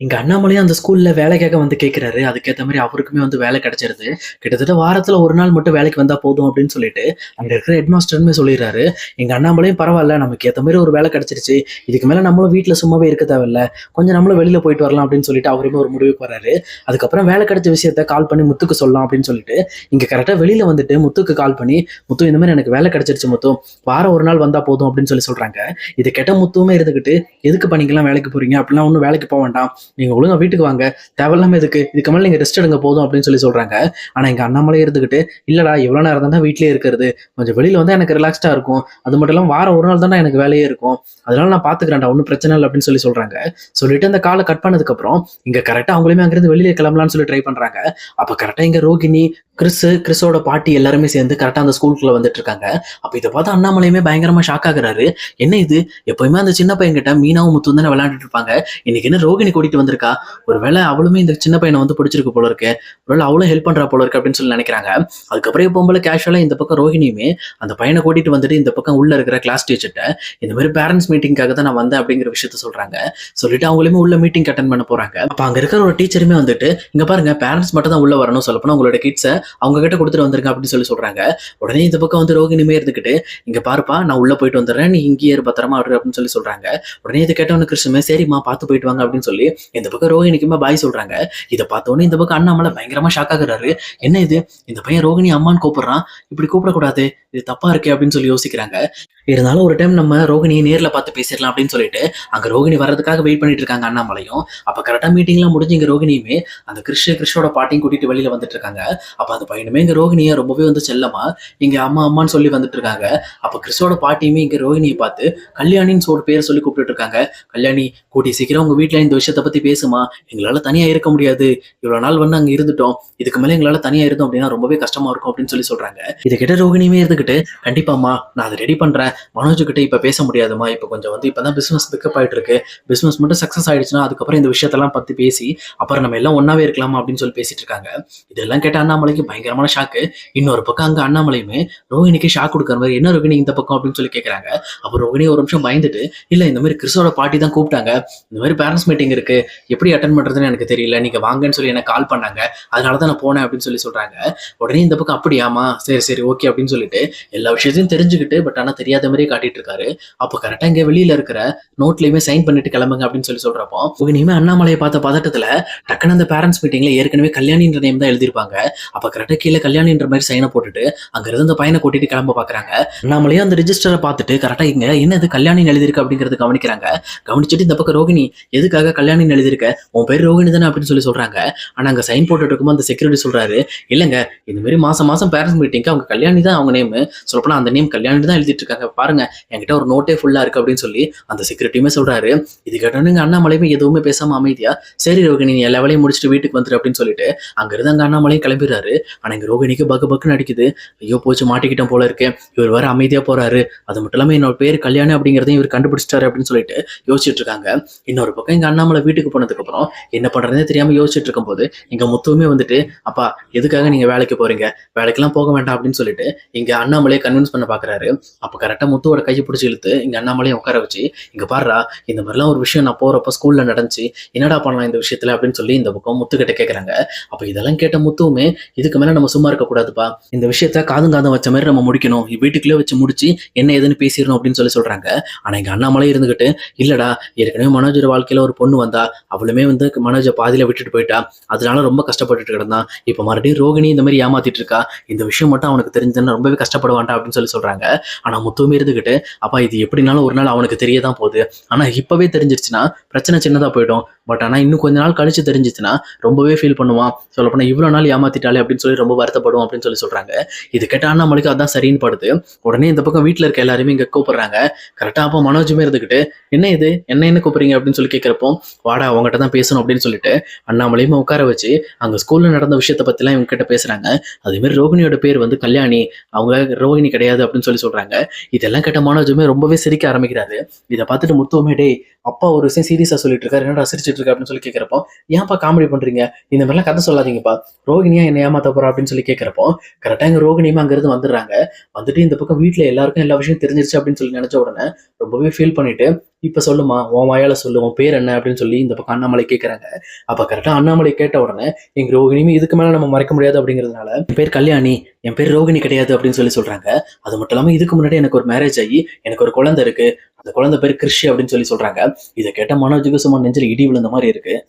எங்க அண்ணாமலையும் அந்த ஸ்கூல்ல வேலை கேட்க வந்து கேட்கிறாரு. அதுக்கேத்த மாரி அவருக்குமே வந்து வேலை கிடைச்சிருது. கிட்டத்தட்ட வாரத்துல 1 நாள் மட்டும் வேலைக்கு வந்தா போதும் அப்படின்னு சொல்லிட்டு, அங்க இருக்கிற ஹெட் மாஸ்டருமே சொல்லிடுறாரு. எங்க அண்ணாமலையும் பரவால்ல நமக்கு ஏத்த மாரி ஒரு வேலை கிடைச்சிருச்சு. இதுக்கு மேல நம்மளும் வீட்ல சும்மாவே இருக்க தேவையில்ல. கொஞ்சம் நம்மளும் வெளியில போயிட்டு வரலாம் அப்படின்னு சொல்லிட்டு அவருமே ஒரு முடிவுக்கு வர்றாரு. அதுக்கப்புறம் வேலை கிடைச்ச விஷயத்த கால் பண்ணி முத்துக்கு சொல்லலாம் அப்படின்னு சொல்லிட்டு, இங்க கரெக்ட்டா வெளியில வந்துட்டு முத்துக்கு கால் பண்ணி, "முத்து இந்த மாரி எனக்கு வேலை கிடைச்சிருச்சு முத்து. வாரம் 1 நாள் வந்தா போதும்" அப்படின்னு சொல்றாங்க. இத கேட்ட முத்துவுமே இருந்துகிட்டு, "எதுக்குப்பா நீங்கலாம் வேலைக்கு போறீங்க? அப்படிலாம் ஒண்ணும் வேலைக்கு போ வேண்டாம். நீங்க ஒழுங்கா வீட்டுக்கு வாங்க. தேவையில்லாம எதுக்கு? இதுக்கு மேல நீங்க ரெஸ்ட் எடுங்க போதும்" அப்படின்னு சொல்றாங்க. ஆனா எங்க அண்ணாமலை இருந்துகிட்டு, "இல்லடா எவ்வளவு நேரம் தான்டா வீட்லயே இருக்கிறது. கொஞ்சம் வெளியில வந்தா எனக்கு ரிலாக்ஸ்டா இருக்கும். அது மட்டும் இல்லாம வாரம் 1 நாள் தான்டா எனக்கு வேலையே இருக்கும். அதனால நான் பாத்துக்கிறேன்டா. ஒண்ணும் பிரச்சனை இல்ல" அப்படின்னு சொல்றாங்க. சொல்லிட்டு அந்த கால கட் பண்ணதுக்கு அப்புறம், இங்க கரெக்ட்டா அவங்களுமே அங்கிருந்து வெளியில கிளம்பலாம்னு ட்ரை பண்றாங்க. அப்ப கரெக்ட்டா இங்க ரோகிணி, கிறிஸோட பாட்டி எல்லாருமே சேர்ந்து கரெக்ட்டா அந்த ஸ்கூலுக்குள்ள வந்துட்டு இருக்காங்க. அப்ப இத பார்த்து அண்ணாமலையுமே பயங்கரமா ஷாக் ஆகுறாரு. என்ன இது? எப்பவுமே அந்த சின்ன பையன் கிட்ட மீனாவும் முத்துவும் தானே விளையாண்டுட்டு இருப்பாங்க. இன்னைக்கு என்ன ரோகிணி கூட்டிட்டு வந்திருக்கா? ஒருவேளை அவளுமே இந்த சின்ன பையனை வந்து பிடிச்சிருக்கு போல இருக்கு. ஒருவேளை அவளும் ஹெல்ப் பண்றா போல இருக்கு அப்படின்னு நினைக்கிறாங்க. அதுக்கப்புறம் எப்பவும் போல கேஷுவலா இந்த பக்கம் ரோகிணியுமே அந்த பையனை கூட்டிட்டு வந்துட்டு இந்த பக்கம் உள்ள இருக்கிற கிளாஸ் டீச்சர்ட்ட இந்த மாதிரி பேரண்ட்ஸ் மீட்டிங்காக தான் நான் வந்தேன் அப்படிங்கிற விஷயத்த சொல்றாங்க. சொல்லிட்டு அவங்களுமே உள்ள மீட்டிங் அட்டென்ட் பண்ண போறாங்க. அப்ப அங்க இருக்கிற ஒரு டீச்சருமே வந்துட்டு, "இங்க பாருங்க பேரண்ட்ஸ் மட்டும் தான் உள்ள வரணும். சொல்லப்போனா உங்களோட கிட்ஸ அவங்க கிட்ட கொடுத்துட்டு வந்துருங்க" அப்படின்னு சொல்றாங்க. உடனே இந்த பக்கம் வந்து ரோகிணியுமே இருந்துகிட்டு, "இங்க பாருப்பா நான் உள்ள போயிட்டு வந்துடுறேன். நீ இங்கேயே இரு பத்திரமா இரு" அப்படின்னு சொல்றாங்க. உடனே இதை கேட்டவனு கிருஷ்ணமே, "சரிம்மா பார்த்து போயிட்டு வாங்க" அப்படின்னு இந்த பக்கம் ரோகிணிக்குமே பாய் சொல்றாங்க. இதை பார்த்த உடனே இந்த பக்கம் அண்ணாமலை பயங்கரமா ஷாக் ஆகுறாரு. என்ன இது? இந்த பையன் ரோகிணி அம்மான்னு கூப்பிடுறான். இப்படி கூப்பிடக்கூடாது. இது தப்பா இருக்கே அப்படின்னு யோசிக்கிறாங்க. இருந்தாலும் ஒரு டைம் நம்ம ரோகிணியை நேர்ல பார்த்து பேசிடலாம் அப்படின்னு சொல்லிட்டு அங்க ரோகிணி வர்றதுக்காக வெயிட் பண்ணிட்டு இருக்காங்க அண்ணாமலையும். அப்ப கரெக்டா மீட்டிங்லாம் முடிஞ்சு இங்க ரோகிணியுமே அந்த கிறிஷோட பாட்டியும் கூட்டிட்டு வெளியில வந்துட்டு இருக்காங்க. அப்ப அந்த பையனுமே இங்க ரோகிணியை ரொம்பவே வந்து செல்லமா இங்க அம்மா அம்மான்னு சொல்லி வந்துட்டு இருக்காங்க. அப்ப கிறிஷோட பாட்டியுமே இங்க ரோகிணியை பார்த்து கல்யாணின்னு பேர் சொல்லி கூப்பிட்டு இருக்காங்க. "கல்யாணி, கூட்டி சீக்கிரம் உங்க வீட்டுல இந்த விஷயத்தை பத்தி பேசுமா. எங்களால தனியா இருக்க முடியாது. இவ்வளவு நாள் வந்து அங்க இருந்துட்டோம். இதுக்கு மேல எங்களால தனியா இருந்தோம் அப்படின்னா ரொம்பவே கஷ்டமா இருக்கும்" அப்படின்னு சொல்றாங்க. இதை கிட்ட ரோகிணியுமே இருந்துகிட்டு, "கண்டிப்பாமா நான் அதை ரெடி பண்றேன். மனோஜ் கிட்ட இப்ப பேச முடியாதுமா. இப்ப கொஞ்சம் வந்து இப்பதான் பிசினஸ் பிக்கப் ஆயிட்டு இருக்கு. பிசினஸ் மட்டும் சக்சஸ் ஆயிடுச்சுன்னா அதுக்கப்புறம் இந்த விஷயத்தெல்லாம் பத்தி பேசி அப்புறம் நம்ம எல்லாம் ஒன்னாவே இருக்கலாமா அப்படின்னு பேசிட்டு இருக்காங்க. இதெல்லாம் கேட்ட அண்ணாமலைக்கு பயங்கரமான ஷாக்கு. இன்னொரு பக்கம் அங்க அண்ணாமலையுமே ரோஹிணிக்கு ஷாக் கொடுக்குற மாதிரி, "என்ன ரோஹிணி இந்த பக்கம்" அப்படின்னு கேட்கறாங்க. அப்ப ரோஹிணி ஒரு நிமிஷம் பயந்துட்டு, "இல்ல இந்த மாதிரி கிறிஸோட பாட்டி தான் கூப்பிட்டாங்க. இந்த மாதிரி பேரண்ட்ஸ் மீட்டிங் இருக்கு. எப்படி அட்டன் பண்றதுன்னு எனக்கு தெரியல. நீங்க வாங்கன்னு எனக்கு கால் பண்ணாங்க. அதனாலதான் நான் போனேன்" அப்படின்னு சொல்றாங்க. உடனே இந்த பக்கம், "அப்படியாமா, சரி சரி ஓகே" அப்படின்னு எல்லா விஷயத்தையும் தெரிஞ்சுக்கிட்டு பட் ஆனா தெரியாத மாதிரியே காட்டிட்டு இருக்காரு. அப்போ கரெக்டா இங்க வெளியில இருக்கிற நோட்லயுமே சைன் பண்ணிட்டு கிளம்புங்க அப்படின்னு சொல்றப்போ இனிமே அண்ணாமலையை பார்த்த பதட்டத்துல டக்குனு அந்த பேரண்ட்ஸ் மீட்டிங்ல ஏற்கனவே கல்யாணின்ற நேம் தான் எழுதிருப்பாங்க. அப்ப கரெக்டா கீழே கல்யாணின்ற மாதிரி சைனை போட்டுட்டு அங்க இருந்து அந்த பையனை கூட்டிட்டு கிளம்ப பாக்குறாங்க. அண்ணாமலையும் அந்த ரிஜிஸ்டரை பார்த்துட்டு கரெக்டா இங்க என்ன இது கல்யாணின்னு எழுதிருக்கு அப்படிங்கறது கவனிக்கிறாங்க. கவனிச்சுட்டு இந்த பக்கம், "ரோகிணி, எதுக்காக கல்யாணின்னு எழுதிருக்க? உன் பேர் ரோகிணி தானே" அப்படின்னு சொல்றாங்க. ஆனா அங்க சைன் போட்டுட்டு இருக்கும்போது அந்த செக்யூரிட்டி சொல்றாரு, "இல்லங்க, இந்த மாதிரி மாசம் மாசம் பேரண்ட்ஸ் மீட்டிங்க்கு அவங்க கல்யாணி தான் அவங்க நேம். சொல்லப்போனா அந்த நேம் கல்யாணி தான் எழுதிட்டு இருக்காங்க. பாருங்க, என்கிட்ட ஒரு நோட்டே ஃபுல்லா இருக்கு" அப்படின்னு அந்த செக்யூரிட்டியுமே சொல்றாரு. இது கேட்டோன்னு அண்ணாமலையுமே எதுவுமே பேசாம அமைதியா, "சரி ரோகிணி, நீ எல்லா வேலையும் முடிச்சுட்டு வீட்டுக்கு வந்துரு" அப்படின்னு அங்க இருந்து அங்க அண்ணாமலையும் கிளம்பிடுறாரு. ஆனா இங்க ரோகிணிக்கு பக்கு பக்குன்னு அடிக்குது. ஐயோ போச்சு, மாட்டிக்கிட்டோம் போல இருக்கு. இவர் வேற அமைதியா போறாரு. அது மட்டும் இல்லாம என்னோட பேர் கல்யாணி அப்படிங்கறதையும் இவர் கண்டுபிடிச்சிட்டாரு அப்படின்னு யோசிச்சுட்டு இருக்காங்க. இன்னொரு பக்கம் இங்க அண்ணாமலை வீட்டுக்கு போனதுக்கு அப்புறம் என்ன பண்றதுனே தெரியாம யோசிச்சுட்டு இருக்கும்போது இங்க முத்துவுமே வந்துட்டு, "அப்பா, எதுக்காக நீங்க வேலைக்கு போறீங்க? வேலைக்கெல்லாம் போக வேண்டாம்" அப்படின்னு இங்க அண்ணாமலையை கன்வின்ஸ் பண்ண பாக்குறாரு. அப்ப கரெக்டா முத்துவோட கையை பிடிச்சி இழுத்து இங்க அண்ணாமலையும் உட்கார வச்சு, "இங்க பாருடா, இந்த மாதிரிலாம் ஒரு விஷயம் நான் போறப்ப ஸ்கூல்ல நடந்துச்சு. என்னடா பண்ணலாம் இந்த விஷயத்துல" அப்படின்னு இந்த பக்கம் முத்து கிட்ட கேட்கறாங்க. அப்ப இதெல்லாம் கேட்ட முத்துவுமே, "இதுக்கு மேல நம்ம சும்மா இருக்க கூடாதுப்பா. இந்த விஷயத்த காதும் காதும் வச்ச மாதிரி நம்ம முடிக்கணும். வீட்டுக்குள்ளே வச்சு முடிச்சு என்ன ஏதுன்னு பேசிடணும்" அப்படின்னு சொல்றாங்க. ஆனா எங்க அண்ணாமலை இருந்துகிட்டு, "இல்லடா, ஏற்கனவே மனோஜோட வாழ்க்கையில ஒரு பொண்ணு வந்தா. அவளுமே வந்து மனோஜை பாதியில விட்டுட்டு போயிட்டா. அதனால ரொம்ப கஷ்டப்பட்டுட்டு கிடந்தான். இப்ப மறுபடியும் ரோகிணி இந்த மாதிரி ஏமாத்திட்டு இருக்கா. இந்த விஷயம் மட்டும் அவனுக்கு தெரிஞ்சதுன்னா ரொம்பவே கஷ்டப்படுவான்டா" அப்படின்னு சொல்றாங்க. ஆனா முத்துவுமே இருந்துகிட்டு, "அப்பா, இது எப்படினாலும் ஒரு நாள் அவனுக்கு தெரியதான் போகுது. ஆனா இப்பவே தெரிஞ்சிருச்சுன்னா பிரச்சனை சின்னதா போயிடும். பட் ஆனா இன்னும் கொஞ்ச நாள் கழிச்சு தெரிஞ்சிச்சுன்னா ரொம்பவே ஃபீல் பண்ணுவான். சொல்லப்போனா இவ்வளவு நாள் ஏமாத்திட்டாலே அப்படின்னு ரொம்ப வருத்தப்படுவோம்" அப்படின்னு சொல்றாங்க. இது கேட்ட அண்ணாமலைக்கு அதான் சரின்னு படுது. உடனே இந்த பக்கம் வீட்டுல இருக்க எல்லாருமே இங்க கூப்பிடுறாங்க. கரெக்டா அப்போ மனோஜுமே இருந்துகிட்டு, "என்ன இது, என்ன கூப்பிடுறீங்க" அப்படின்னு கேட்கிறப்போ, "வாடா, அவங்ககிட்ட தான் பேசணும்" அப்படின்னு அண்ணாமலையுமே உட்கார வச்சு அங்க ஸ்கூல்ல நடந்த விஷயத்தை பத்தி எல்லாம் இவங்க கிட்ட பேசுறாங்க. அதே மாதிரி ரோகிணியோட பேர் வந்து கல்யாணி, அவங்க ரோகிணி கிடையாது அப்படின்னு சொல்றாங்க. இதெல்லாம் கேட்ட மனோஜுமே ரொம்பவே சிரிக்க ஆரம்பிக்கிறாரு. இதை பார்த்துட்டு முத்துவுமே, "டேய், அப்பா ஒரு விஷயம் சீரியஸா சொல்லிட்டு இருக்காரு, என்னடா சிரிச்சிட்டு இருக்க" அப்படின்னு கேட்கிறப்போ, "ஏன்ப்பா காமெடி பண்றீங்க? இந்த மாதிரிலாம் கதை சொல்லாதீங்கப்பா. ரோகிணியா என்ன ஏமாத்த போறா" அப்படின்னு கேட்கிறப்போ கரெக்டா எங்க ரோகிணியுமே அங்கிருந்து வந்துடுறாங்க. வந்துட்டு இந்த பக்கம் வீட்டுல எல்லாருக்கும் எல்லா விஷயம் தெரிஞ்சிருச்சு அப்படின்னு நினைச்ச உடனே ரொம்பவே ஃபீல் பண்ணிட்டு, இப்ப சொல்லுமா, உன் வாயால சொல்லு. உன் பேர் என்ன? அப்படின்னு சொல்லி இந்த பக்கம் அண்ணாமலை கேட்கறாங்க. அப்ப கரெக்ட்டா அண்ணாமலை கேட்ட உடனே, எங்க ரோகிணி இதுக்கு மேல நம்ம மறைக்க முடியாது அப்படிங்கிறதுனால, என் பேர் கல்யாணி. என் பேர் ரோகிணி கிடையாது அப்படின்னு சொல்றாங்க. அது மட்டும் இல்லாம இதுக்கு முன்னாடி எனக்கு ஒரு மேரேஜ் ஆகி, எனக்கு ஒரு குழந்தை இருக்கு. அந்த குழந்தை பேரு கிருஷி அப்படின்னு சொல்றாங்க. இத கேட்ட மனோஜுக்கு சும்மா நெஞ்சில இடி விழுந்த மாரி இருக்கு.